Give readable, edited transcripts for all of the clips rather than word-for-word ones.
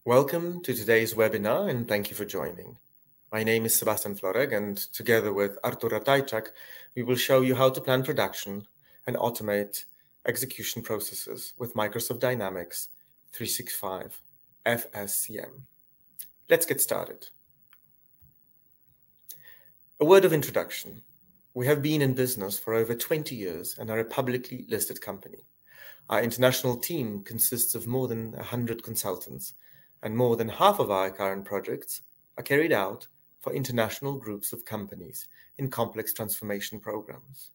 Welcome to today's webinar and thank you for joining. My name is Sebastian Floreg and together with Artur Ratajczak, we will show you how to plan production and automate execution processes with Microsoft Dynamics 365 FSCM. Let's get started. A word of introduction. We have been in business for over 20 years and are a publicly listed company. Our international team consists of more than 100 consultants, and more than half of our current projects are carried out for international groups of companies in complex transformation programs.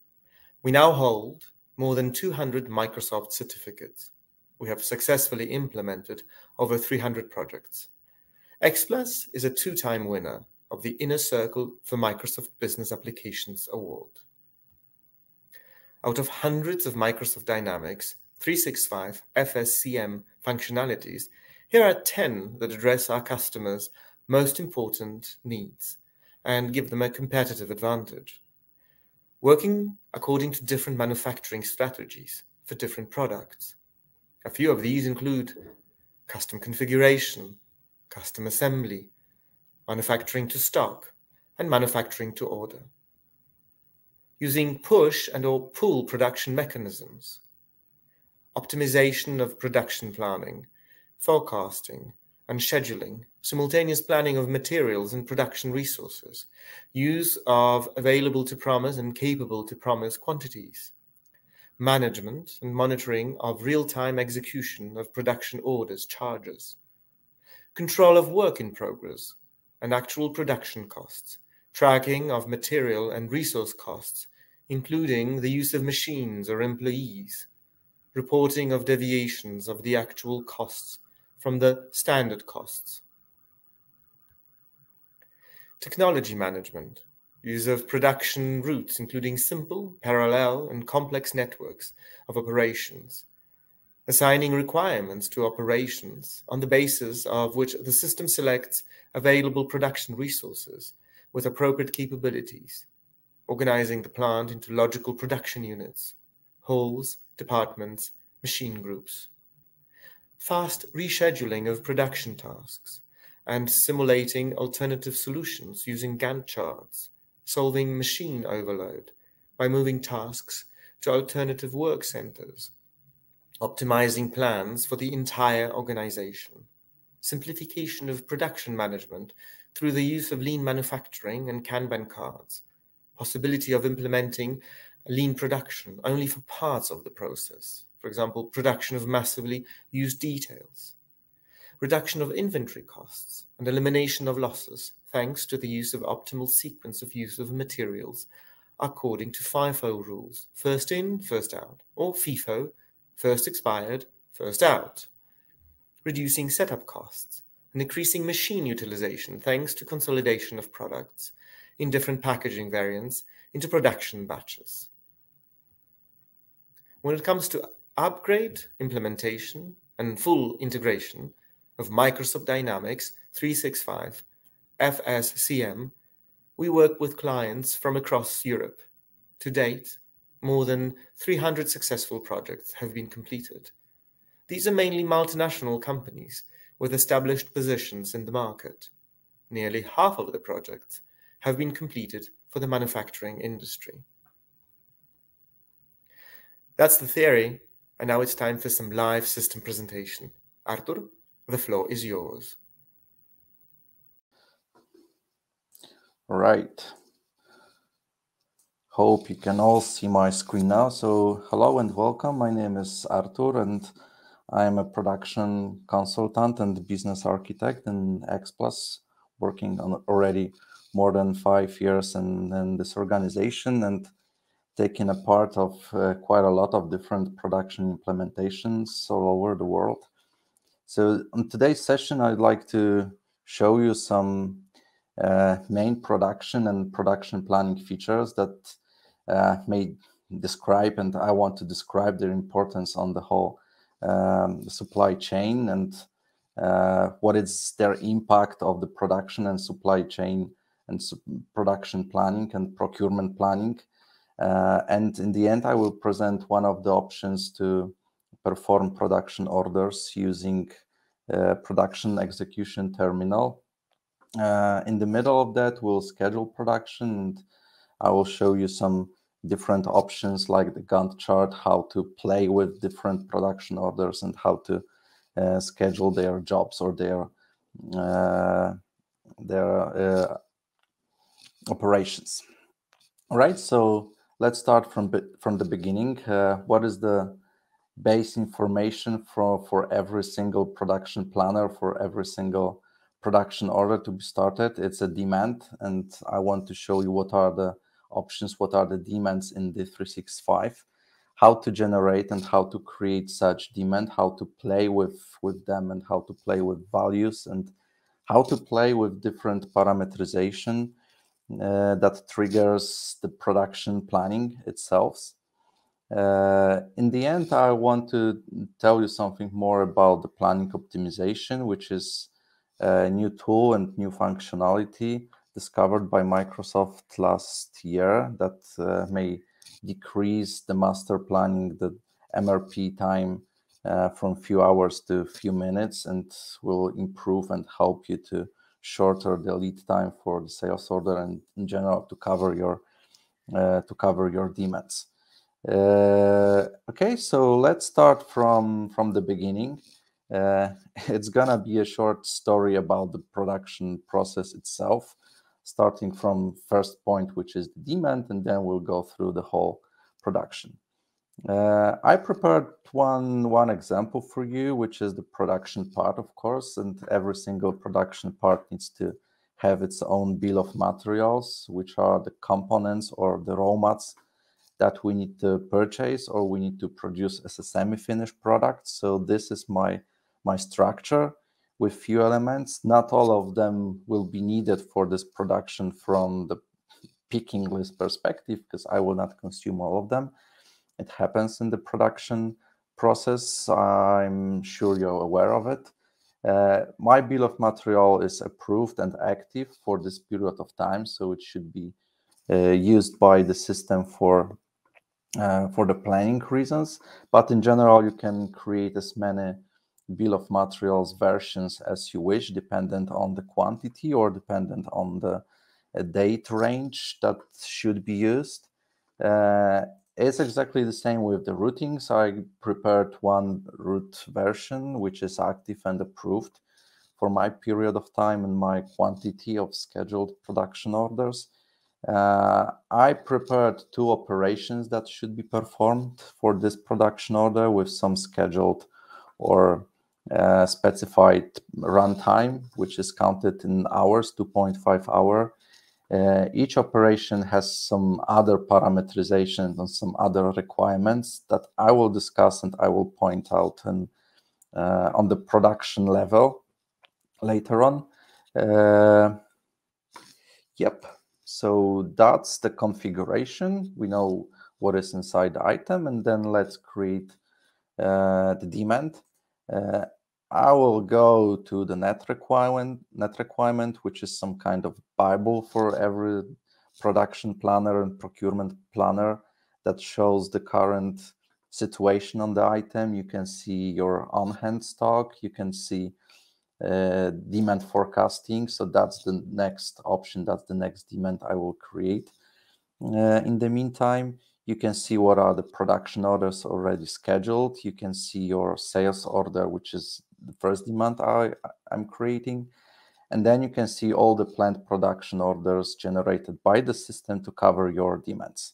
We now hold more than 200 Microsoft certificates. We have successfully implemented over 300 projects. XPLUS is a two-time winner of the Inner Circle for Microsoft Business Applications Award. Out of hundreds of Microsoft Dynamics 365 FSCM functionalities, here are 10 that address our customers' most important needs and give them a competitive advantage. Working according to different manufacturing strategies for different products. A few of these include custom configuration, custom assembly, manufacturing to stock, and manufacturing to order. Using push and/or pull production mechanisms, optimization of production planning, forecasting and scheduling, simultaneous planning of materials and production resources, use of available to promise and capable to promise quantities, management and monitoring of real-time execution of production orders, charges, control of work in progress and actual production costs, tracking of material and resource costs, including the use of machines or employees, reporting of deviations of the actual costs from the standard costs. Technology management, use of production routes, including simple, parallel, and complex networks of operations, assigning requirements to operations on the basis of which the system selects available production resources with appropriate capabilities, organizing the plant into logical production units, wholes, departments, machine groups. Fast rescheduling of production tasks and simulating alternative solutions using Gantt charts, solving machine overload by moving tasks to alternative work centers, optimizing plans for the entire organization, simplification of production management through the use of lean manufacturing and Kanban cards, possibility of implementing lean production only for parts of the process, for example, production of massively used details, reduction of inventory costs and elimination of losses thanks to the use of optimal sequence of use of materials according to FIFO rules, first in, first out, or FIFO, first expired, first out, reducing setup costs and increasing machine utilization thanks to consolidation of products in different packaging variants into production batches. When it comes to upgrade, implementation, and full integration of Microsoft Dynamics 365 FSCM, we work with clients from across Europe. To date, more than 300 successful projects have been completed. These are mainly multinational companies with established positions in the market. Nearly half of the projects have been completed for the manufacturing industry. That's the theory, and now it's time for some live system presentation. Artur, the floor is yours. All right. Hope you can all see my screen now. So hello and welcome. My name is Artur and I am a production consultant and business architect in XPLUS, working on already more than 5 years in this organization and taking a part of quite a lot of different production implementations all over the world. So on today's session, I'd like to show you some main production and production planning features that may describe, and I want to describe their importance on the whole supply chain and what is their impact of the production and supply chain and production planning and procurement planning. And in the end, I will present one of the options to perform production orders using production execution terminal. In the middle of that, we'll schedule production, and I will show you some different options like the Gantt chart, how to play with different production orders and how to schedule their jobs or their operations. All right, so let's start from the beginning. What is the base information for every single production planner, for every single production order to be started? It's a demand, and I want to show you what are the options, what are the demands in the 365, how to generate and how to create such demand, how to play with them and how to play with values, and how to play with different parameterization that triggers the production planning itself. In the end, I want to tell you something more about the planning optimization, which is a new tool and new functionality discovered by Microsoft last year that may decrease the master planning, the MRP time from few hours to few minutes, and will improve and help you to shorter the lead time for the sales order and in general to cover your demands. Okay, so let's start from the beginning. It's gonna be a short story about the production process itself, starting from first point, which is the demand, and then we'll go through the whole production. I prepared one example for you, which is the production part, of course, and every single production part needs to have its own bill of materials, which are the components or the raw mats that we need to purchase or we need to produce as a semi-finished product. So this is my structure with few elements. Not all of them will be needed for this production from the picking list perspective, because I will not consume all of them. It happens in the production process. I'm sure you're aware of it. My bill of material is approved and active for this period of time, so it should be used by the system for the planning reasons. But in general, you can create as many bill of materials versions as you wish, dependent on the quantity or dependent on the date range that should be used. It's exactly the same with the routings. I prepared one route version, which is active and approved for my period of time and my quantity of scheduled production orders. I prepared two operations that should be performed for this production order with some scheduled or specified runtime, which is counted in hours, 2.5 hour. Each operation has some other parameterization and some other requirements that I will discuss and I will point out on the production level later on. Yep. So that's the configuration. We know what is inside the item, and then let's create the demand. I will go to the net requirement, which is some kind of Bible for every production planner and procurement planner that shows the current situation on the item. You can see your on-hand stock. You can see demand forecasting. So that's the next option. That's the next demand I will create. In the meantime, you can see what are the production orders already scheduled. You can see your sales order, which is the first demand I'm creating. And then you can see all the planned production orders generated by the system to cover your demands.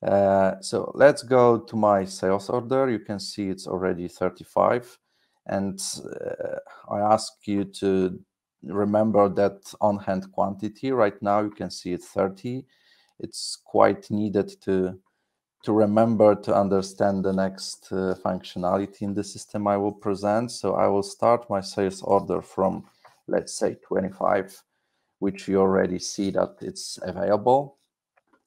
So let's go to my sales order. You can see it's already 35. And I ask you to remember that on-hand quantity. Right now, you can see it's 30. It's quite needed to remember to understand the next functionality in the system I will present. So I will start my sales order from, let's say, 25, which you already see that it's available.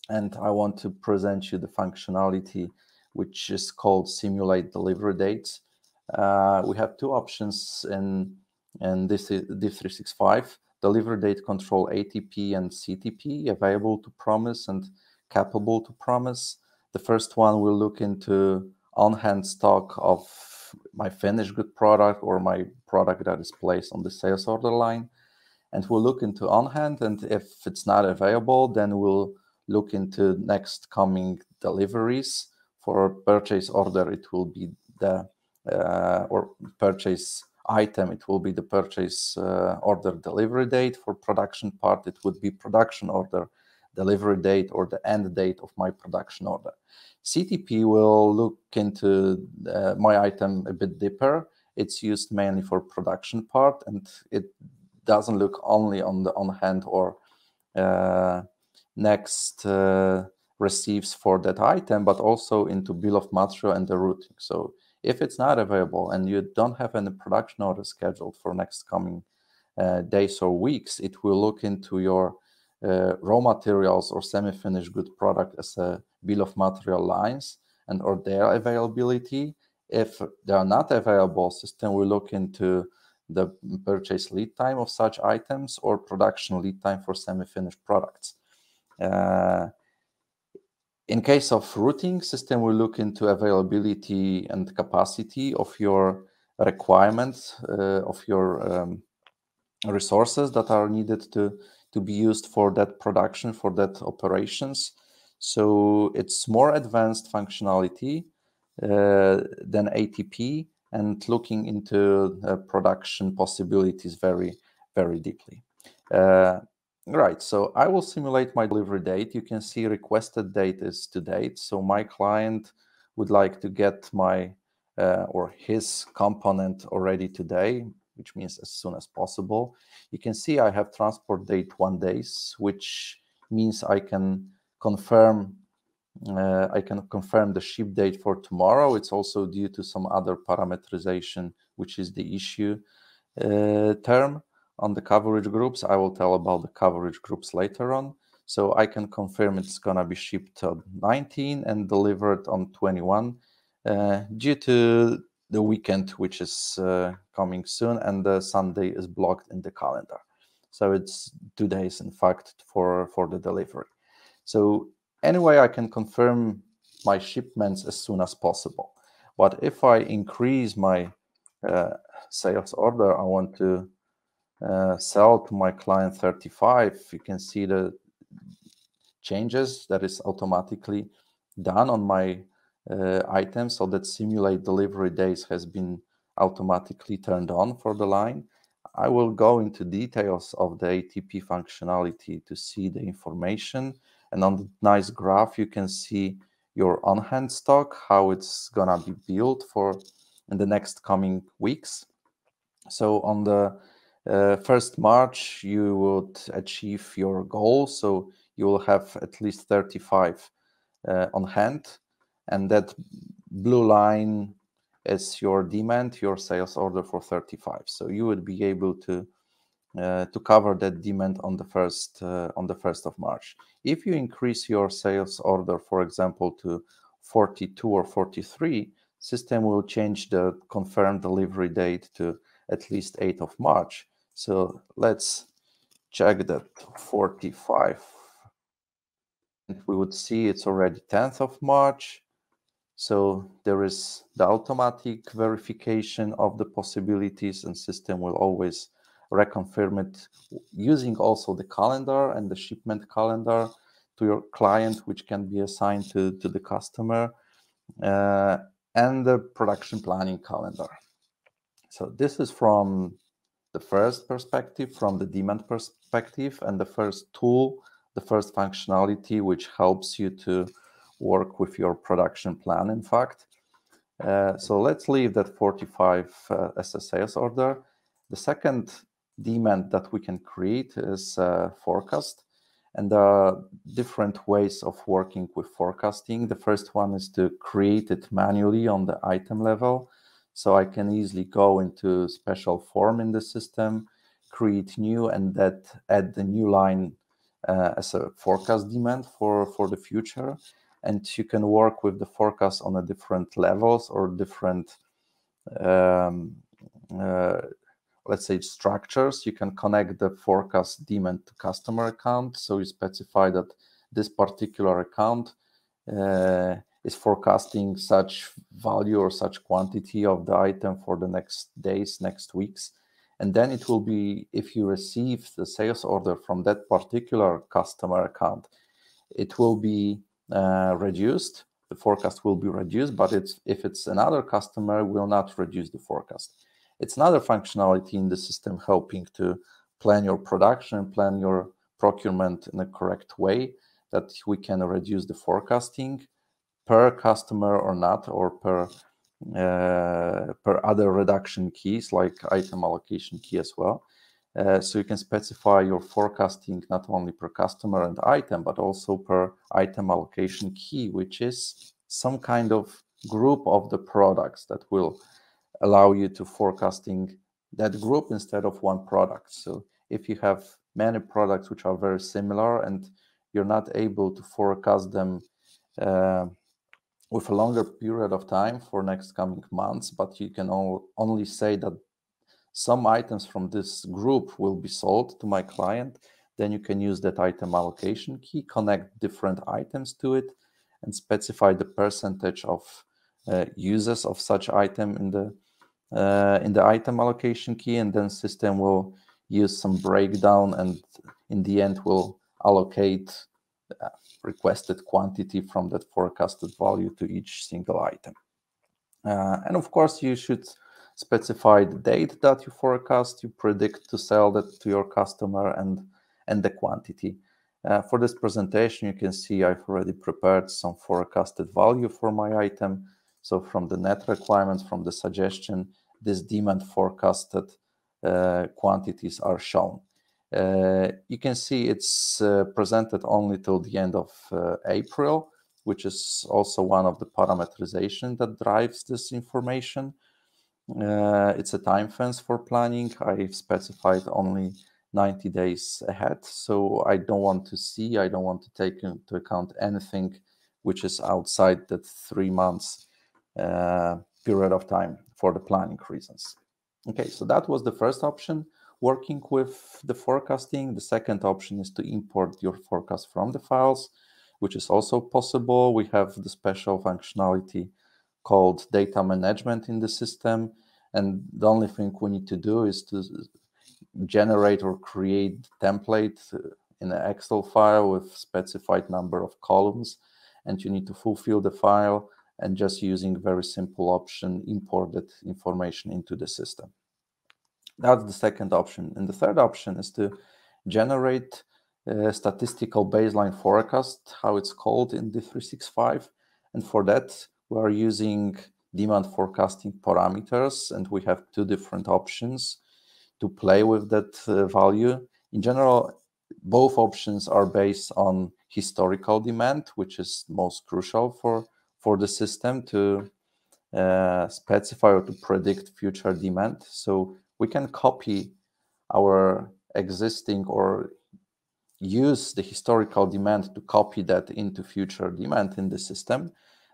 And I want to present you the functionality, which is called Simulate Delivery Dates. We have two options in this Div365, Delivery Date Control ATP and CTP, available to promise and capable to promise. The first one will look into on-hand stock of my finished good product or my product that is placed on the sales order line. And we'll look into on hand, and if it's not available, then we'll look into next coming deliveries. For purchase order, it will be the or purchase item, it will be the purchase order delivery date. For production part, it would be production order delivery date or the end date of my production order. CTP will look into my item a bit deeper. It's used mainly for production part, and it doesn't look only on the on hand or next receives for that item, but also into bill of material and the routing. So if it's not available and you don't have any production order scheduled for next coming days or weeks, it will look into your raw materials or semi-finished good product as a bill of material lines and or their availability. If they are not available, system will look into the purchase lead time of such items or production lead time for semi-finished products. In case of routing, system will look into availability and capacity of your requirements, of your resources that are needed to be used for that production, for that operations. So it's more advanced functionality than ATP, and looking into production possibilities very, very deeply. Right, so I will simulate my delivery date. You can see requested date is to date. So my client would like to get my or his component already today, which means as soon as possible. You can see I have transport date 1 day, which means I can confirm the ship date for tomorrow. It's also due to some other parameterization, which is the issue term on the coverage groups. I will tell about the coverage groups later on. So I can confirm it's gonna be shipped on 19 and delivered on 21 due to the weekend, which is coming soon, and the Sunday is blocked in the calendar. So it's 2 days, in fact, for the delivery. So anyway, I can confirm my shipments as soon as possible. But if I increase my sales order, I want to sell to my client 35, you can see the changes that is automatically done on my item, so that simulate delivery days has been automatically turned on for the line. I will go into details of the ATP functionality to see the information, and on the nice graph you can see your on-hand stock, how it's gonna be built for in the next coming weeks. So on the 1st March you would achieve your goal, so you will have at least 35 on hand, and that blue line is your demand, your sales order for 35. So you would be able to cover that demand on the 1st of March. If you increase your sales order, for example, to 42 or 43, system will change the confirmed delivery date to at least 8th of March. So let's check that 45. And we would see it's already 10th of March. So there is the automatic verification of the possibilities, and system will always reconfirm it using also the calendar and the shipment calendar to your client, which can be assigned to the customer, and the production planning calendar. So this is from the first perspective, from the demand perspective, and the first tool, the first functionality, which helps you to work with your production plan, in fact. So let's leave that 45 as a sales order. The second demand that we can create is forecast. And there are different ways of working with forecasting. The first one is to create it manually on the item level. So I can easily go into special form in the system, create new, and add the new line as a forecast demand for the future. And you can work with the forecast on a different levels or different, let's say, structures. You can connect the forecast demand to customer account. So you specify that this particular account is forecasting such value or such quantity of the item for the next days, next weeks. And then it will be, if you receive the sales order from that particular customer account, it will be reduced. The forecast will be reduced, but if it's another customer, will not reduce the forecast. It's another functionality in the system helping to plan your production, plan your procurement in a correct way, that we can reduce the forecasting per customer or not, or per other reduction keys like item allocation key as well. So you can specify your forecasting not only per customer and item, but also per item allocation key, which is some kind of group of the products that will allow you to forecasting that group instead of one product. So if you have many products which are very similar and you're not able to forecast them with a longer period of time for next coming months, but you can only say that some items from this group will be sold to my client, then you can use that item allocation key, connect different items to it, and specify the percentage of users of such item in the item allocation key, and then system will use some breakdown, and in the end will allocate requested quantity from that forecasted value to each single item. And of course, you should specify the date that you forecast, you predict to sell that to your customer, and the quantity. For this presentation, you can see I've already prepared some forecasted value for my item. So from the net requirements, from the suggestion, this demand forecasted quantities are shown. You can see it's presented only till the end of April, which is also one of the parameterization that drives this information. It's a time fence for planning. I've specified only 90 days ahead, so I don't want to take into account anything which is outside that 3 months period of time for the planning reasons. Okay, so that was the first option, working with the forecasting. The second option is to import your forecast from the files, which is also possible. We have the special functionality called data management in the system, and the only thing we need to do is to generate or create template in an Excel file with specified number of columns, and you need to fulfill the file and just using very simple option import that information into the system. That's the second option. And the third option is to generate a statistical baseline forecast, how it's called in D365. And for that, we are using demand forecasting parameters, and we have two different options to play with that value. In general, both options are based on historical demand, which is most crucial for the system to specify or to predict future demand. So we can copy our existing or use the historical demand to copy that into future demand in the system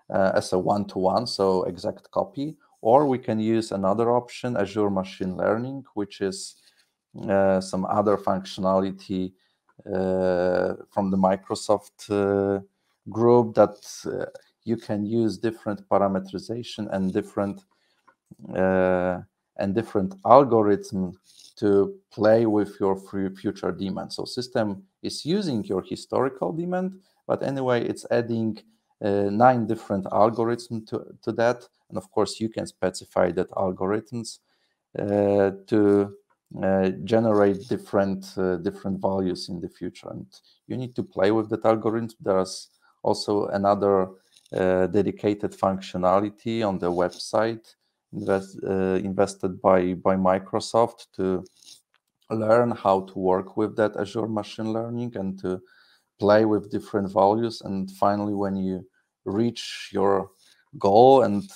as a one-to-one, so exact copy. Or we can use another option, Azure Machine Learning, which is some other functionality from the Microsoft group that you can use different parameterization and different algorithm to play with your future demand. So system is using your historical demand, but anyway, it's adding 9 different algorithms to that. And of course, you can specify that algorithms to generate different values in the future. And you need to play with that algorithm. There's also another dedicated functionality on the website invested by Microsoft to learn how to work with that Azure Machine Learning and to play with different values. And finally, when you reach your goal and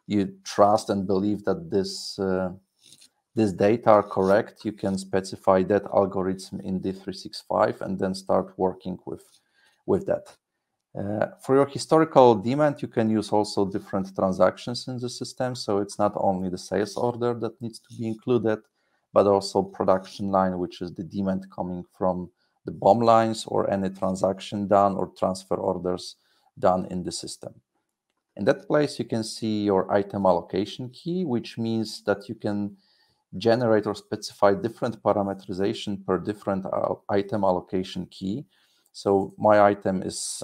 you trust and believe that this data are correct, you can specify that algorithm in D365 and then start working with that. For your historical demand, you can use also different transactions in the system. So it's not only the sales order that needs to be included, but also production line, which is the demand coming from the BOM lines or any transaction done or transfer orders done in the system. In that place, you can see your item allocation key, which means that you can generate or specify different parameterization per different item allocation key. So my item is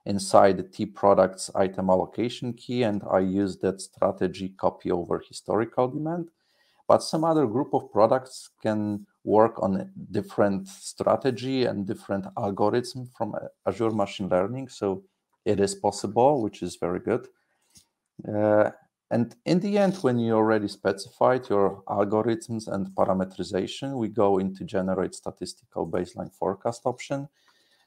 inside the T products item allocation key, and I use that strategy copy over historical demand. But some other group of products can work on a different strategy and different algorithm from Azure Machine Learning. So it is possible, which is very good. And in the end, when you already specified your algorithms and parameterization, we go into generate statistical baseline forecast option,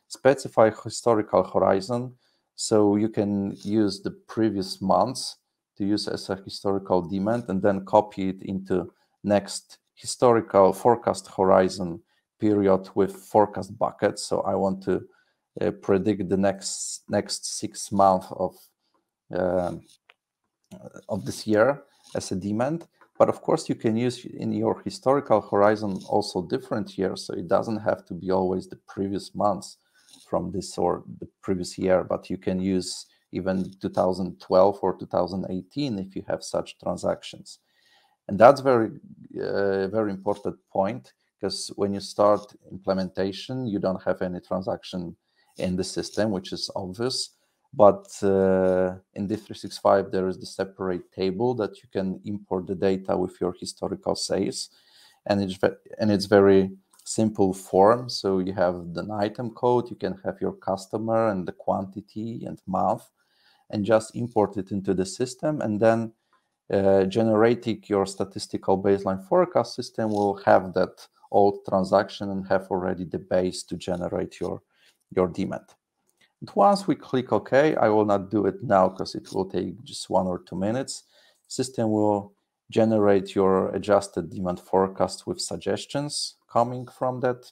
specify historical horizon. So you can use the previous months to use as a historical demand and then copy it into next historical forecast horizon period with forecast buckets. So I want to predict the next 6 months of this year as a demand. But of course, you can use in your historical horizon also different years. So it doesn't have to be always the previous months from this or the previous year, but you can use even 2012 or 2018 if you have such transactions. And that's very important point, because when you start implementation, you don't have any transaction in the system, which is obvious. But in D365, there is the separate table that you can import the data with your historical sales. And it's very simple form. So you have an item code, you can have your customer and the quantity and month, and just import it into the system. And then generating your statistical baseline forecast system will have that old transaction and have already the base to generate your demand. And once we click OK, I will not do it now because it will take just 1 or 2 minutes. System will generate your adjusted demand forecast with suggestions coming from that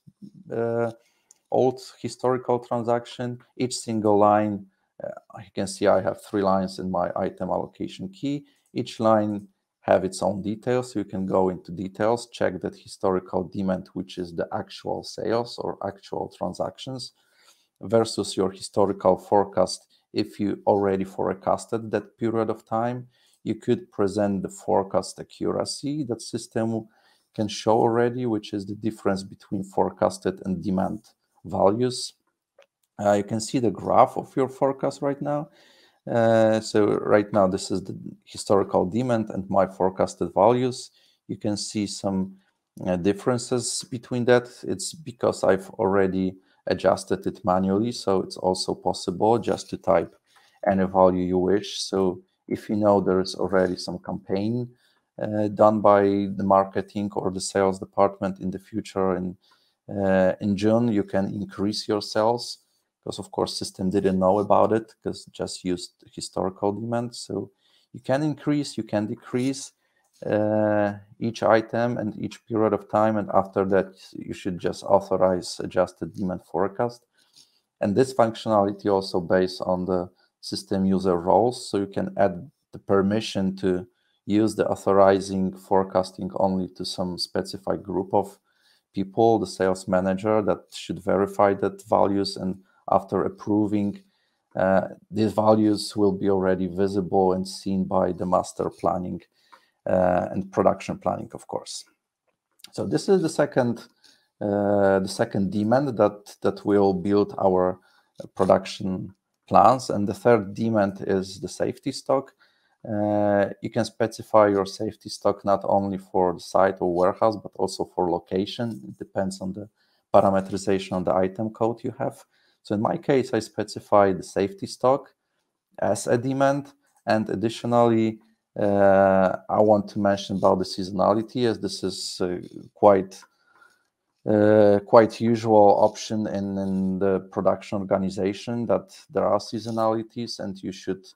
old historical transaction. Each single line, you can see I have 3 lines in my item allocation key. Each line have its own details, so you can go into details, check that historical demand, which is the actual sales or actual transactions, versus your historical forecast. If you already forecasted that period of time, you could present the forecast accuracy that system can show already, which is the difference between forecasted and demand values. You can see the graph of your forecast right now. So right now, this is the historical demand and my forecasted values. You can see some differences between that. It's because I've already adjusted it manually, so it's also possible just to type any value you wish. So if you know there's already some campaign done by the marketing or the sales department in the future, in June, you can increase your sales, because of course system didn't know about it because just used historical demand. So you can increase, you can decrease each item and each period of time, and after that you should just authorize adjusted demand forecast. And this functionality also based on the system user roles, so you can add the permission to use the authorizing forecasting only to some specified group of people, the sales manager that should verify that values, and after approving, these values will be already visible and seen by the master planning and production planning, of course. So this is the second demand that will build our production plans, and the third demand is the safety stock. You can specify your safety stock not only for the site or warehouse, but also for location. It depends on the parameterization on the item code you have. So in my case, I specify the safety stock as a demand, and additionally, I want to mention about the seasonality, as this is quite usual option in the production organization, that there are seasonalities, and you should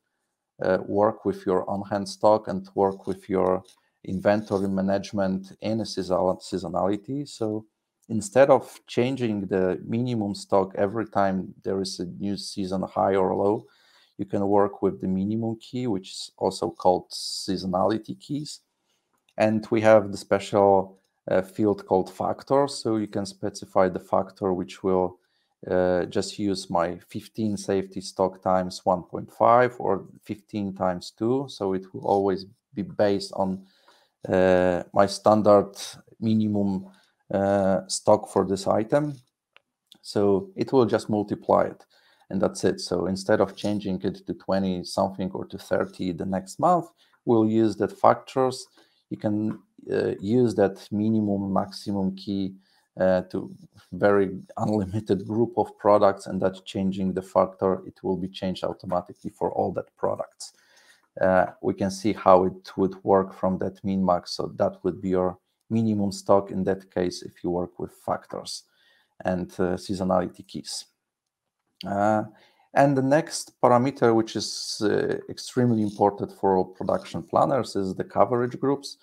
work with your on-hand stock and work with your inventory management in a seasonality. So instead of changing the minimum stock every time there is a new season high or low, you can work with the minimum key, which is also called seasonality keys. And we have the special field called factor. So you can specify the factor which will just use my 15 safety stock times 1.5 or 15 times 2. So it will always be based on my standard minimum stock for this item. So it will just multiply it, and that's it. So instead of changing it to 20 something or to 30 the next month, we'll use that factors. You can use that minimum maximum key to very unlimited group of products, and that's changing the factor. It will be changed automatically for all that products. We can see how it would work from that min max. So that would be your minimum stock in that case if you work with factors and seasonality keys. And the next parameter, which is extremely important for all production planners, is the coverage groups.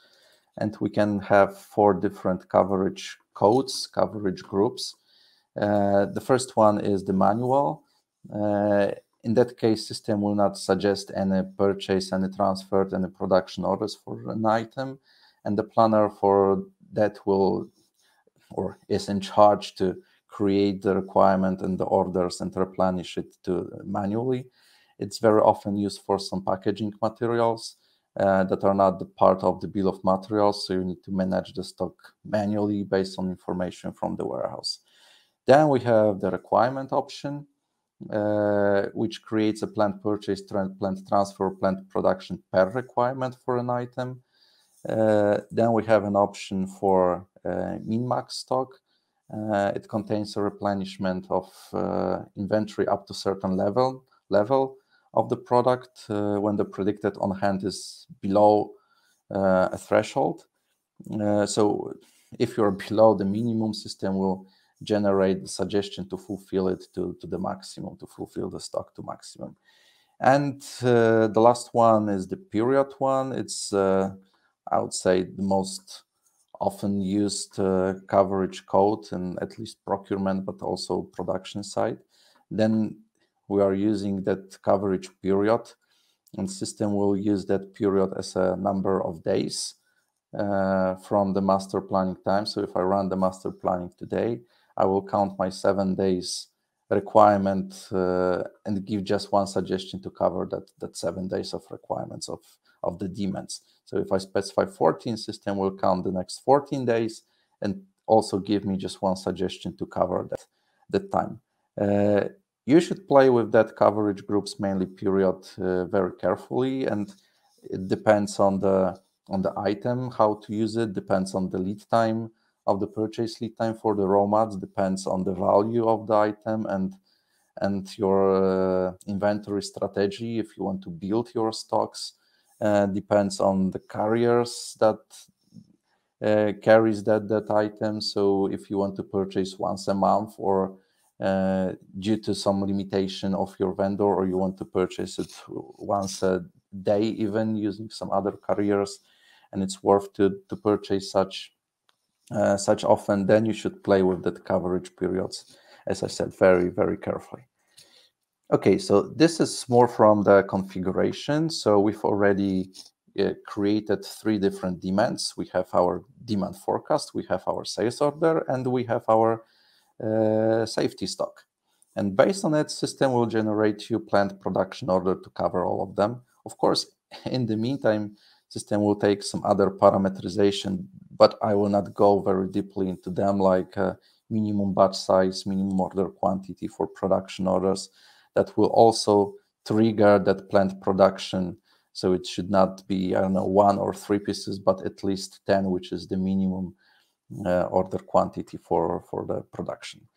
And we can have 4 different coverage codes, coverage groups. The first one is the manual. In that case, system will not suggest any purchase, any transfer, any production orders for an item. And the planner for that will, or is in charge to create the requirement and the orders and replenish it to manually. It's very often used for some packaging materials that are not the part of the bill of materials, so you need to manage the stock manually based on information from the warehouse. Then we have the requirement option, which creates a planned purchase, planned transfer, planned production per requirement for an item. Then we have an option for min-max stock. It contains a replenishment of inventory up to certain level of the product when the predicted on hand is below a threshold. So if you're below the minimum, system will generate the suggestion to fulfill it to the maximum, to fulfill the stock to maximum. And the last one is the period one. It's, I would say, the most often used coverage code in at least procurement, but also production side. Then we are using that coverage period, and system will use that period as a number of days from the master planning time. So if I run the master planning today, I will count my 7 days requirement and give just one suggestion to cover that 7 days of requirements of the demands. So if I specify 14, system will count the next 14 days and also give me just one suggestion to cover that time. You should play with that coverage groups, mainly period, very carefully, and it depends on the item, how to use it, depends on the lead time of the purchase lead time for the raw mats, depends on the value of the item and your inventory strategy if you want to build your stocks. Depends on the carriers that carries that item. So if you want to purchase once a month or due to some limitation of your vendor, or you want to purchase it once a day even using some other carriers, and it's worth to purchase such often, then you should play with that coverage periods, as I said, very, very carefully. Okay, so this is more from the configuration. So we've already created 3 different demands. We have our demand forecast, we have our sales order, and we have our safety stock. And based on that, system will generate you planned production order to cover all of them. Of course, in the meantime, system will take some other parameterization, but I will not go very deeply into them, like minimum batch size, minimum order quantity for production orders. That will also trigger that planned production. So it should not be, I don't know, 1 or 3 pieces, but at least 10, which is the minimum order quantity for the production.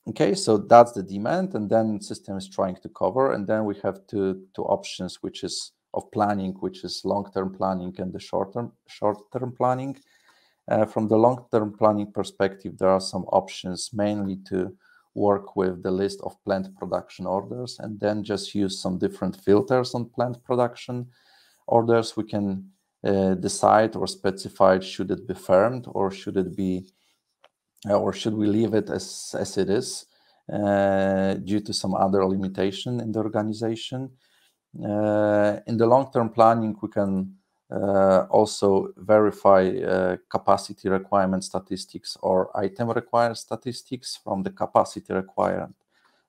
Okay, so that's the demand, and then system is trying to cover, and then we have two options, which is of planning, which is long-term planning and the short-term planning. From the long-term planning perspective, there are some options, mainly to work with the list of planned production orders and then just use some different filters on planned production orders. We can decide or specify, should it be firmed or should it be, or should we leave it as it is due to some other limitation in the organization. In the long-term planning, we can also verify capacity requirement statistics or item required statistics. From the capacity required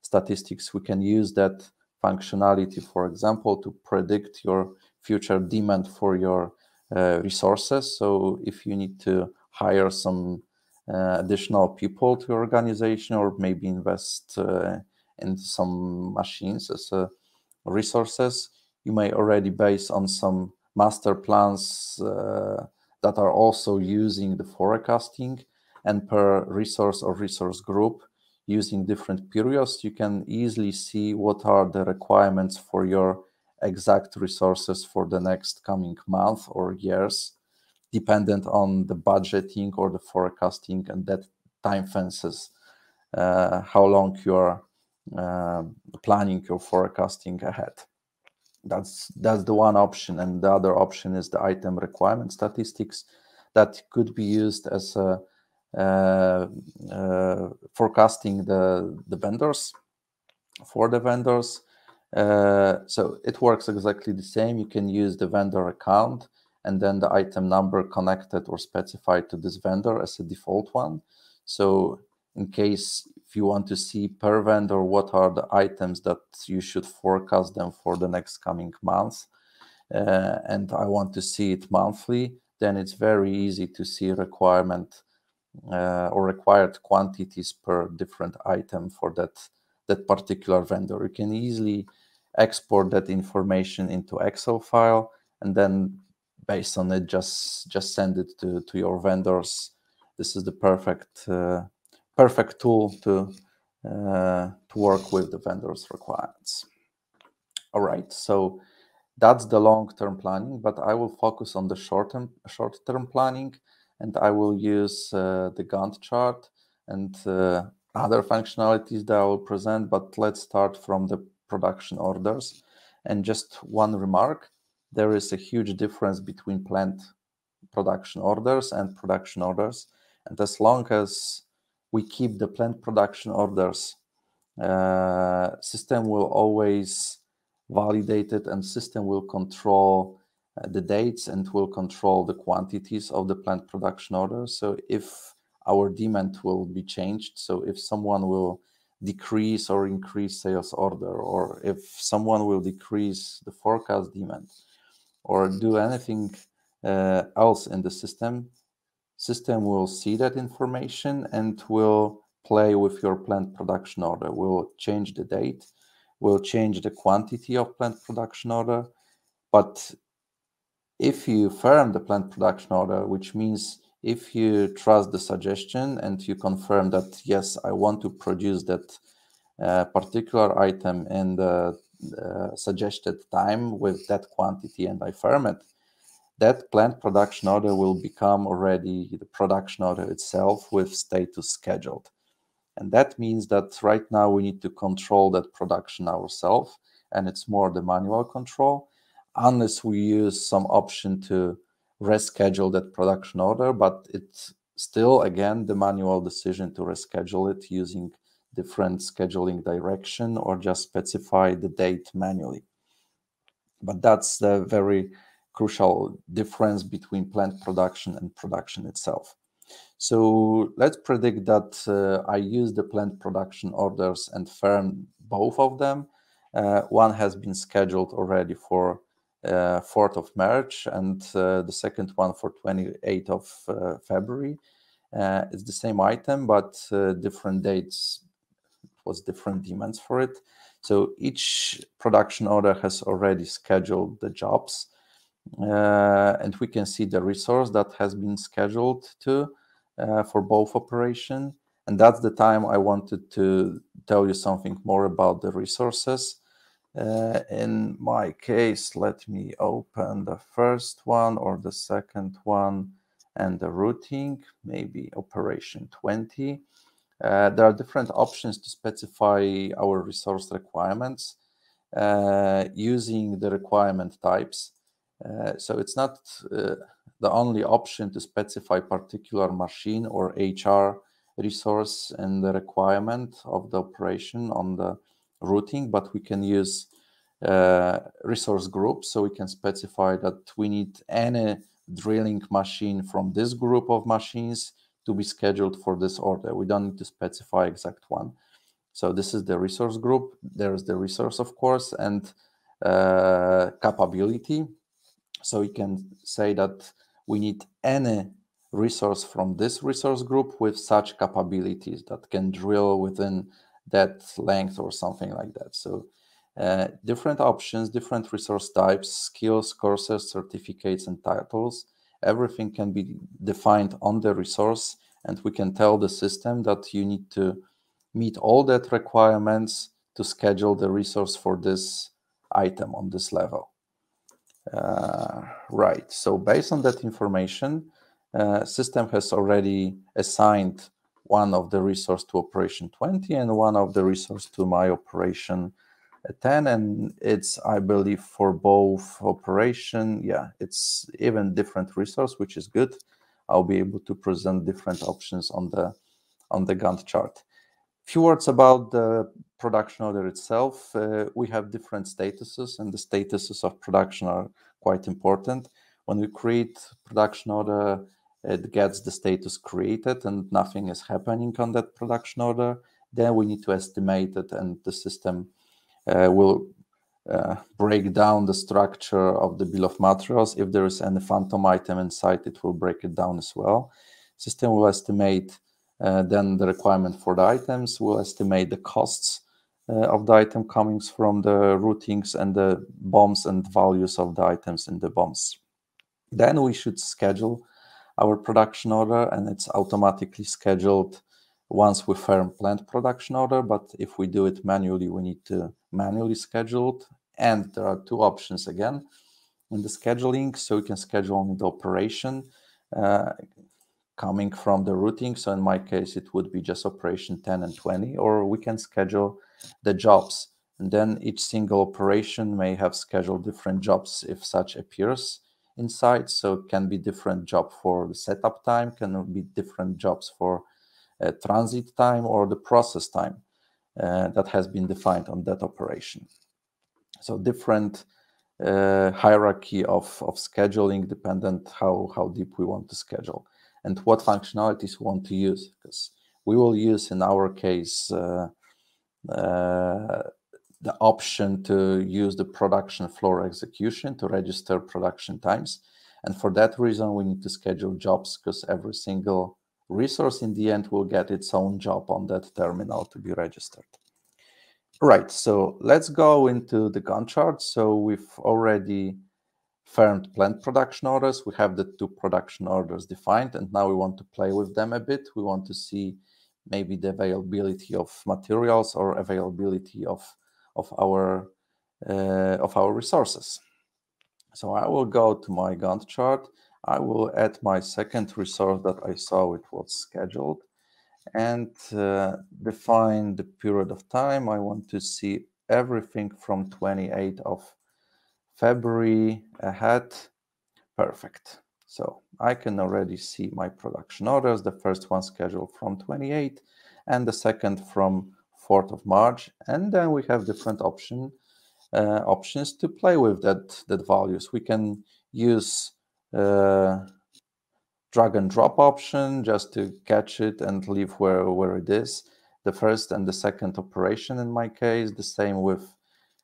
statistics, we can use that functionality, for example, to predict your future demand for your resources. So if you need to hire some additional people to your organization, or maybe invest in some machines as resources, you may already base on some master plans that are also using the forecasting, and per resource or resource group using different periods, you can easily see what are the requirements for your exact resources for the next coming month or years, dependent on the budgeting or the forecasting, and that time fences how long you are planning your forecasting ahead. That's the one option, and the other option is the item requirement statistics that could be used as a forecasting the vendors for the vendors. So it works exactly the same. You can use the vendor account and then the item number connected or specified to this vendor as a default one. So in case if you want to see per vendor what are the items that you should forecast them for the next coming month, and I want to see it monthly, then it's very easy to see requirement or required quantities per different item for that particular vendor. You can easily export that information into Excel file, and then based on it, just send it to your vendors. This is the perfect tool to work with the vendors' requirements. All right, so that's the long-term planning, but I will focus on the short-term planning, and I will use the Gantt chart and other functionalities that I will present, but let's start from the production orders. And just one remark, there is a huge difference between planned production orders and production orders. And as long as we keep the planned production orders, system will always validate it, and system will control the dates and will control the quantities of the planned production order. So if our demand will be changed, so if someone will decrease or increase sales order, or if someone will decrease the forecast demand or do anything else in the system will see that information and will play with your planned production order, will change the date, will change the quantity of planned production order. But if you firm the planned production order, which means if you trust the suggestion and you confirm that, yes, I want to produce that particular item in the suggested time with that quantity, and I firm it, that planned production order will become already the production order itself with status scheduled. And that means that right now we need to control that production ourselves, and it's more the manual control, unless we use some option to reschedule that production order, but it's still, again, the manual decision to reschedule it using different scheduling direction or just specify the date manually. But that's the very crucial difference between planned production and production itself. So let's predict that I use the planned production orders and firm both of them. One has been scheduled already for 4th of March, and the second one for 28th of February. It's the same item, but different dates. It was different demands for it. So each production order has already scheduled the jobs, and we can see the resource that has been scheduled to for both operation. And that's the time I wanted to tell you something more about the resources. In my case, let me open the first one or the second one and the routing, maybe operation 20. There are different options to specify our resource requirements using the requirement types. So it's not the only option to specify particular machine or HR resource in the requirement of the operation on the routing, but we can use resource group. So we can specify that we need any drilling machine from this group of machines to be scheduled for this order. We don't need to specify exact one. So this is the resource group. There's the resource, of course, and capability. So we can say that we need any resource from this resource group with such capabilities that can drill within that length or something like that. So different options, different resource types, skills, courses, certificates, and titles. Everything can be defined on the resource, and we can tell the system that you need to meet all that requirements to schedule the resource for this item on this level. Right, so based on that information, system has already assigned one of the resource to operation 20 and one of the resource to my operation 10, and it's, I believe, for both operation, yeah, it's even different resource, which is good. I'll be able to present different options on the Gantt chart. Few words about the production order itself. We have different statuses, and the statuses of production are quite important. When we create production order, it gets the status created and nothing is happening on that production order. Then we need to estimate it, and the system will break down the structure of the bill of materials. If there is any phantom item inside, it will break it down as well. System will estimate then the requirement for the items, will estimate the costs of the item coming from the routings and the bombs and values of the items in the bombs. Then we should schedule our production order, and it's automatically scheduled once we firm planned production order. But if we do it manually, we need to manually schedule it. And there are two options again in the scheduling. So we can schedule only the operation coming from the routing. So in my case, it would be just operation 10 and 20, or we can schedule the jobs. And then each single operation may have scheduled different jobs if such appears inside. So it can be different job for the setup time, can be different jobs for transit time or the process time that has been defined on that operation. So different hierarchy of scheduling dependent how deep we want to schedule and what functionalities we want to use, because we will use in our case the option to use the production floor execution to register production times. And for that reason, we need to schedule jobs, because every single resource in the end will get its own job on that terminal to be registered. Right, so let's go into the Gantt chart. So we've already firmed planned production orders. We have the two production orders defined, and now we want to play with them a bit. We want to see maybe the availability of materials or availability of our resources. So I will go to my Gantt chart. I will add my second resource that I saw it was scheduled, and define the period of time. I want to see everything from 28th of February ahead. Perfect. So I can already see my production orders. The first one scheduled from 28th and the second from 4th of March. And then we have different options to play with that values. We can use drag and drop option just to catch it and leave where it is. The first and the second operation in my case, the same with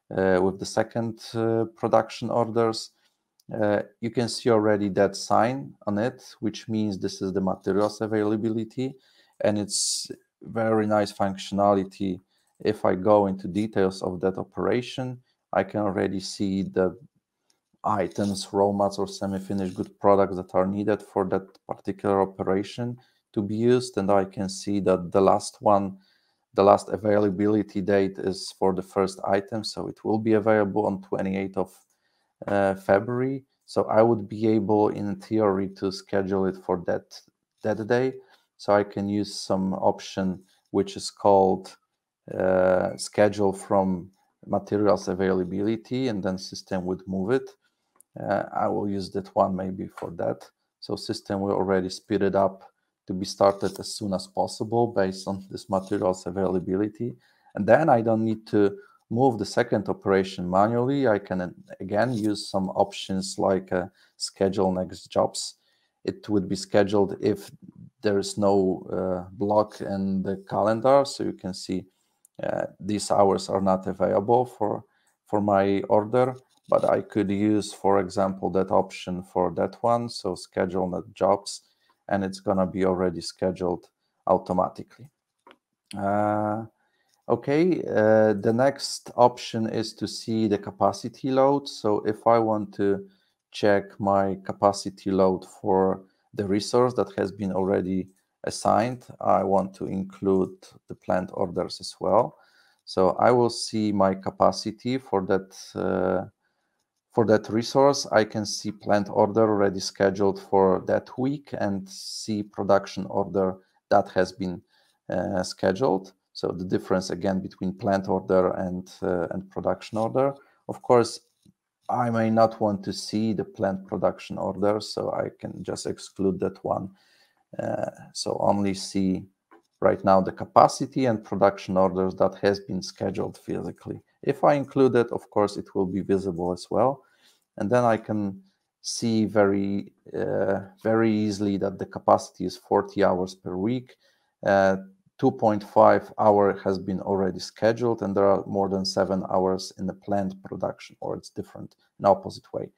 the second production orders. You can see already that sign on it, which means this is the materials availability, and it's very nice functionality. If I go into details of that operation, I can already see the items, raw mats or semi-finished good products that are needed for that particular operation to be used. And I can see that the last availability date is for the first item. So it will be available on 28th of February. So I would be able, in theory, to schedule it for that day. So I can use some option which is called schedule from materials availability, and then system would move it. I will use that one maybe for that. So system will already speed it up to be started as soon as possible based on this materials availability. And then I don't need to move the second operation manually, I can again use some options like schedule next jobs. It would be scheduled if there is no block in the calendar, so you can see these hours are not available for my order, but I could use, for example, that option for that one, so schedule net jobs, and it's gonna be already scheduled automatically. Okay, the next option is to see the capacity load. So if I want to check my capacity load for the resource that has been already assigned, I want to include the planned orders as well. So I will see my capacity for that resource. I can see planned order already scheduled for that week and see production order that has been scheduled. So the difference again between planned order and production order. Of course, I may not want to see the planned production order, so I can just exclude that one. So only see right now the capacity and production orders that has been scheduled physically. If I include it, of course, it will be visible as well. And then I can see very easily that the capacity is 40 hours per week. 2.5 hour has been already scheduled, and there are more than 7 hours in the planned production, or it's different in opposite way.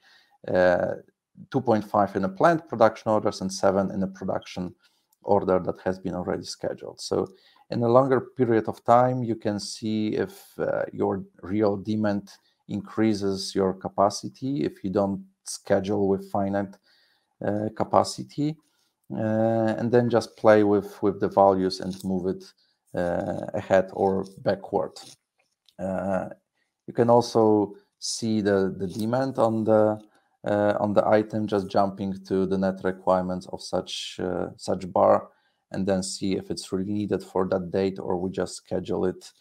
2.5 in a planned production orders and 7 in a production order that has been already scheduled. So in a longer period of time, you can see if your real demand increases your capacity if you don't schedule with finite capacity, and then just play with the values and move it ahead or backward. You can also see the demand on the item, just jumping to the net requirements of such bar, and then see if it's really needed for that date, or we just schedule it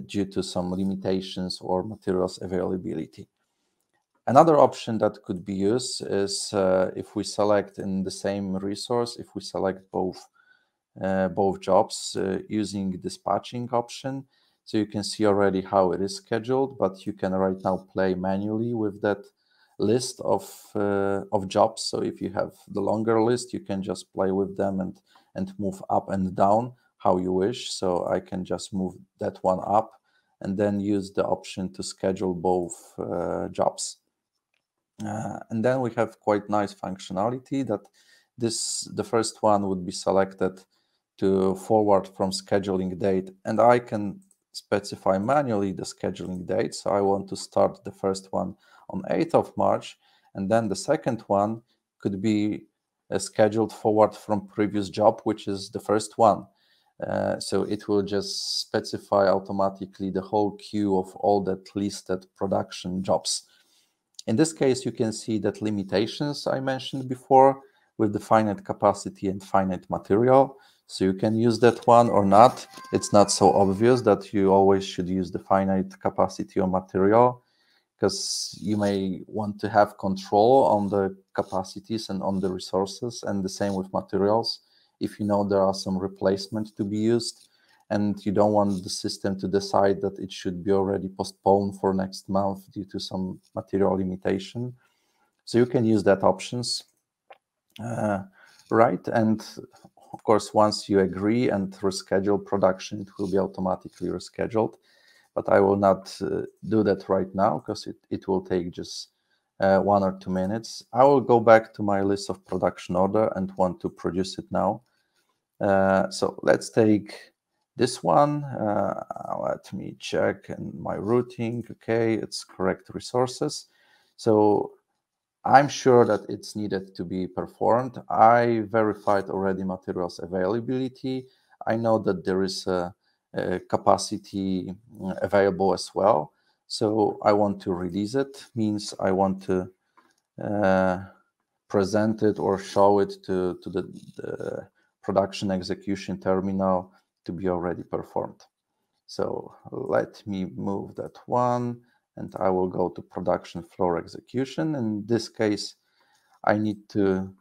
due to some limitations or materials availability. Another option that could be used is if we select in the same resource, if we select both jobs using dispatching option. So you can see already how it is scheduled, but you can right now play manually with that list of jobs. So if you have the longer list, you can just play with them and move up and down how you wish. So I can just move that one up and then use the option to schedule both jobs. And then we have quite nice functionality that the first one would be selected to forward from scheduling date, and I can specify manually the scheduling date. So I want to start the first one on 8th of March, and then the second one could be scheduled forward from previous job, which is the first one. So it will just specify automatically the whole queue of all that listed production jobs. In this case, you can see that limitations I mentioned before with the finite capacity and finite material. So you can use that one or not. It's not so obvious that you always should use the finite capacity or material, because you may want to have control on the capacities and on the resources, and the same with materials. If you know there are some replacement to be used, and you don't want the system to decide that it should be already postponed for next month due to some material limitation. So you can use that options, right? And of course, once you agree and reschedule production, it will be automatically rescheduled. But I will not do that right now because it will take just 1 or 2 minutes. I will go back to my list of production order and want to produce it now. So let's take this one. Let me check in my routing. Okay, it's correct resources. So I'm sure that it's needed to be performed. I verified already materials availability. I know that there is a capacity available as well. So I want to release it, means I want to present it or show it to the production execution terminal to be already performed. So let me move that one, and I will go to production floor execution. In this case, I need to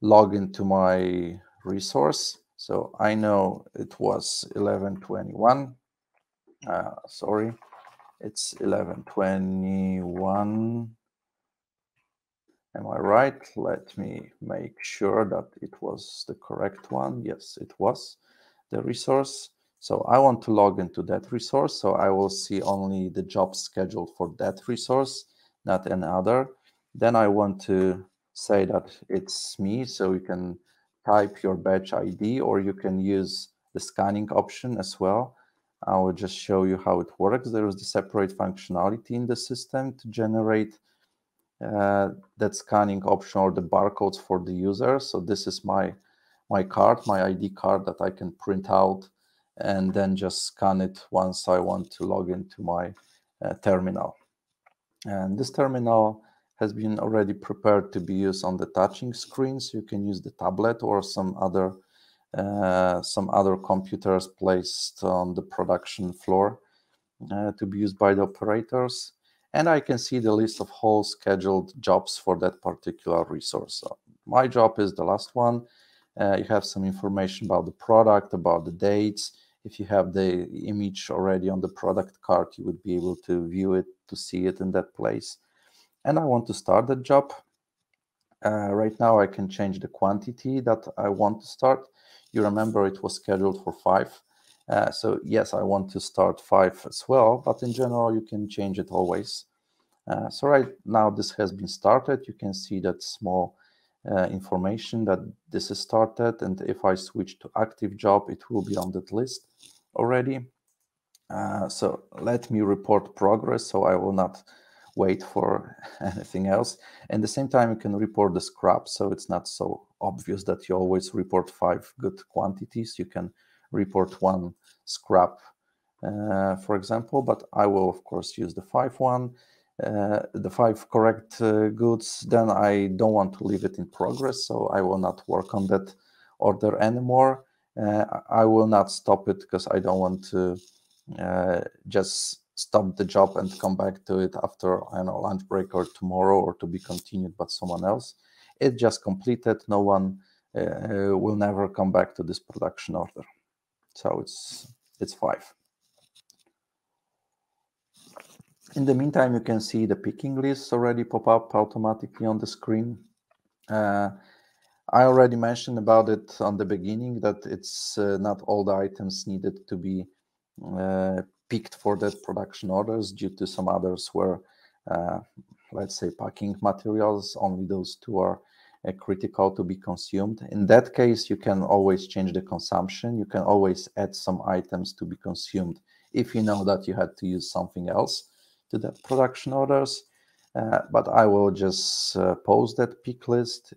log into my resource. So I know it was 1121. Sorry. It's 11:21. Am I right? Let me make sure that it was the correct one. Yes, it was the resource. So I want to log into that resource. So I will see only the jobs scheduled for that resource, not any other. Then I want to say that it's me. So you can type your badge ID, or you can use the scanning option as well. I will just show you how it works. There is the separate functionality in the system to generate that scanning option or the barcodes for the user. So this is my card, my ID card that I can print out and then just scan it once I want to log into my terminal. And this terminal has been already prepared to be used on the touching screen, so you can use the tablet or some other computers placed on the production floor to be used by the operators. And I can see the list of whole scheduled jobs for that particular resource. So my job is the last one. You have some information about the product, about the dates. If you have the image already on the product card, you would be able to view it, to see it in that place. And I want to start the job. Right now, I can change the quantity that I want to start. You remember it was scheduled for 5. So yes, I want to start 5 as well, but in general, you can change it always. So right now, this has been started. You can see that small information that this is started. And if I switch to active job, it will be on that list already. So let me report progress, so I will not wait for anything else. And at the same time, you can report the scrap, so it's not so obvious that you always report 5 good quantities. You can report 1 scrap, for example, but I will, of course, use the 5 one. The 5 correct goods, then I don't want to leave it in progress, so I will not work on that order anymore. I will not stop it because I don't want to just stop the job and come back to it after, I don't know, lunch break or tomorrow, or to be continued by someone else. It just completed. No one will never come back to this production order. So it's 5. In the meantime, you can see the picking lists already pop up automatically on the screen. I already mentioned about it on the beginning that it's not all the items needed to be picked for that production orders, due to some others where, let's say, packing materials, only those 2 are critical to be consumed. In that case, you can always change the consumption. You can always add some items to be consumed if you know that you had to use something else to that production orders. But I will just post that pick list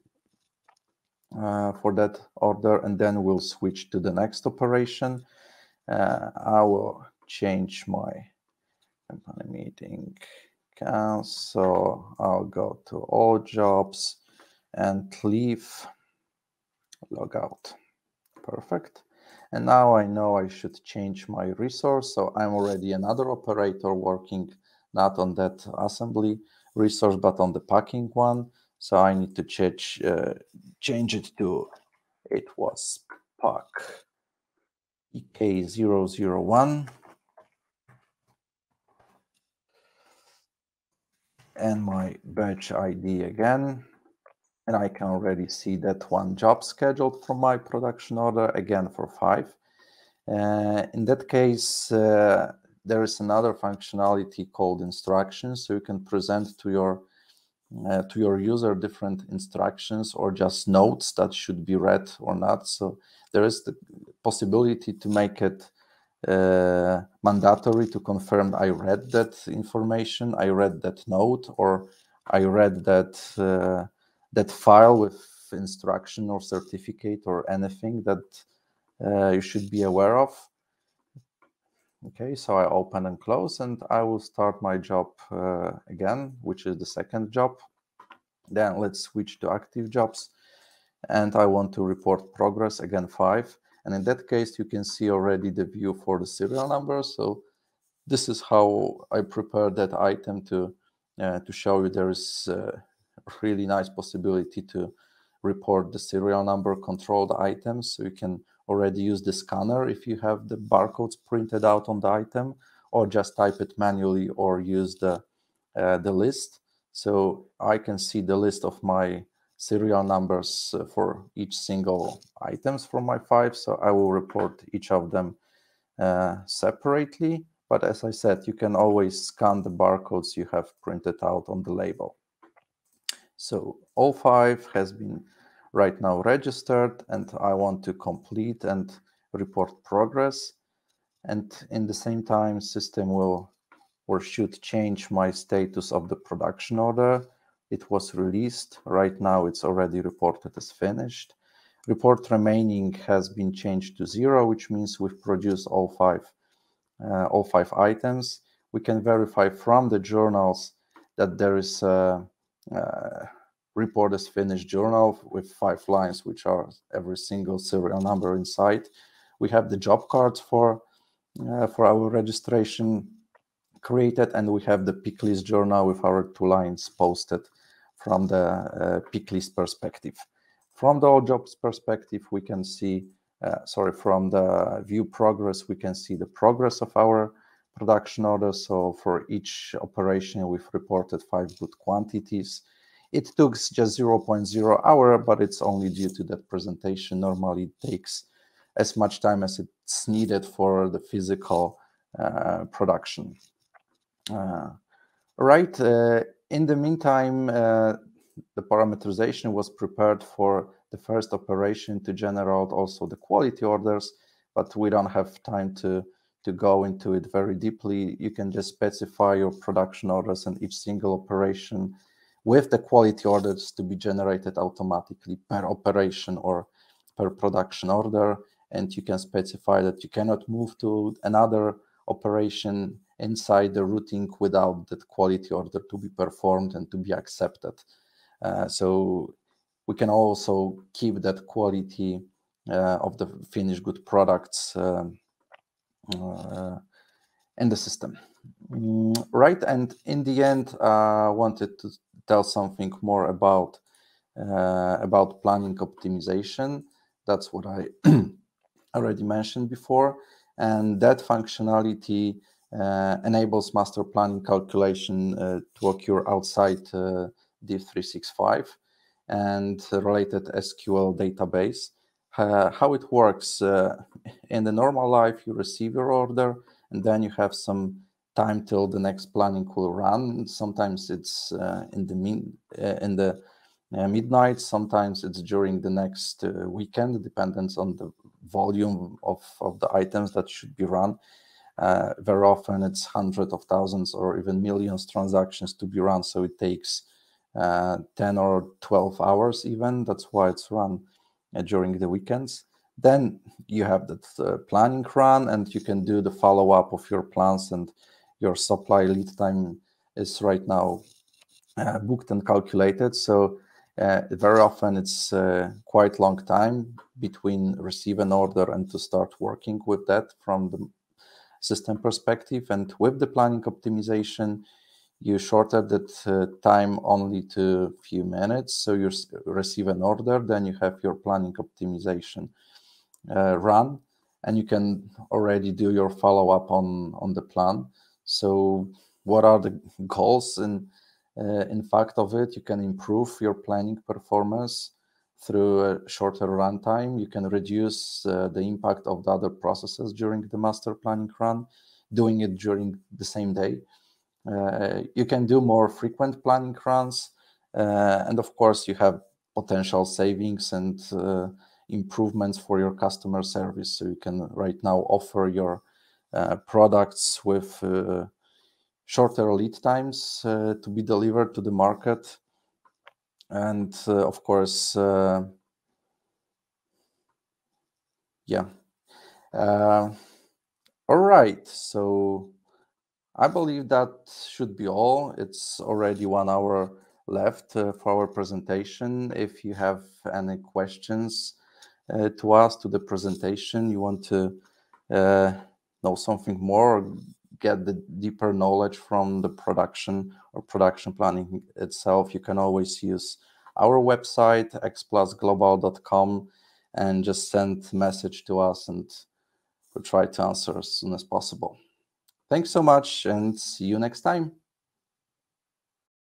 for that order, and then we'll switch to the next operation. I will change my company meeting account, so I'll go to all jobs and leave, log out. Perfect. And now I know I should change my resource. So I'm already another operator working not on that assembly resource, but on the packing one. So I need to change it to, it was pack EK001. And my batch ID again. And I can already see that 1 job scheduled from my production order, again for 5. In that case, there is another functionality called instructions. So you can present to your user different instructions or just notes that should be read or not. So there is the possibility to make it mandatory to confirm I read that information, I read that note, or I read that that file with instruction or certificate or anything that you should be aware of. Okay, so I open and close, and I will start my job again, which is the second job. Then let's switch to active jobs, and I want to report progress, again 5. And in that case, you can see already the view for the serial number. So this is how I prepared that item to show you there is a really nice possibility to report the serial number controlled items. So you can already use the scanner if you have the barcodes printed out on the item, or just type it manually or use the list. So I can see the list of my serial numbers for each single items from my 5. So I will report each of them separately. But as I said, you can always scan the barcodes you have printed out on the label. So all 5 has been right now registered, and I want to complete and report progress. And in the same time, system will or should change my status of the production order. It was released. Right now, it's already reported as finished. Report remaining has been changed to 0, which means we've produced all five items. We can verify from the journals that there is a report as finished journal with 5 lines, which are every single serial number inside. We have the job cards for our registration created, and we have the pick list journal with our 2 lines posted from the pick list perspective. From the all jobs perspective, we can see, from the view progress, we can see the progress of our production order. So for each operation, we've reported 5 good quantities. It took just 0.0 hour, but it's only due to that presentation. Normally it takes as much time as it's needed for the physical production. In the meantime, the parameterization was prepared for the first operation to generate also the quality orders, but we don't have time to go into it very deeply. You can just specify your production orders and each single operation with the quality orders to be generated automatically per operation or per production order. And you can specify that you cannot move to another operation inside the routing without that quality order to be performed and to be accepted. So we can also keep that quality of the finished good products in the system. Right, and in the end, I wanted to tell something more about planning optimization. That's what I already mentioned before, and that functionality enables master planning calculation to occur outside Div 365 and related SQL database. How it works, in the normal life, you receive your order, and then you have some time till the next planning will run. Sometimes it's in the midnight, sometimes it's during the next weekend. It depends on the volume of the items that should be run. Very often it's hundreds of thousands or even millions transactions to be run, so it takes 10 or 12 hours even. That's why it's run during the weekends. Then you have that planning run, and you can do the follow-up of your plans, and your supply lead time is right now booked and calculated. So very often it's quite long time between receive an order and to start working with that from the system perspective. And with the planning optimization, you shorten that time only to a few minutes. So you receive an order, then you have your planning optimization run, and you can already do your follow-up on the plan. So what are the goals? And in fact of it, you can improve your planning performance through a shorter runtime. You can reduce the impact of the other processes during the master planning run, doing it during the same day. You can do more frequent planning runs, and of course you have potential savings and improvements for your customer service. So you can right now offer your products with shorter lead times to be delivered to the market. And of course, all right, so I believe that should be all. It's already 1 hour left for our presentation. If you have any questions to us to the presentation, you want to know something more, or get the deeper knowledge from the production or production planning itself, you can always use our website, xplusglobal.com, and just send a message to us, and we'll try to answer as soon as possible. Thanks so much and see you next time.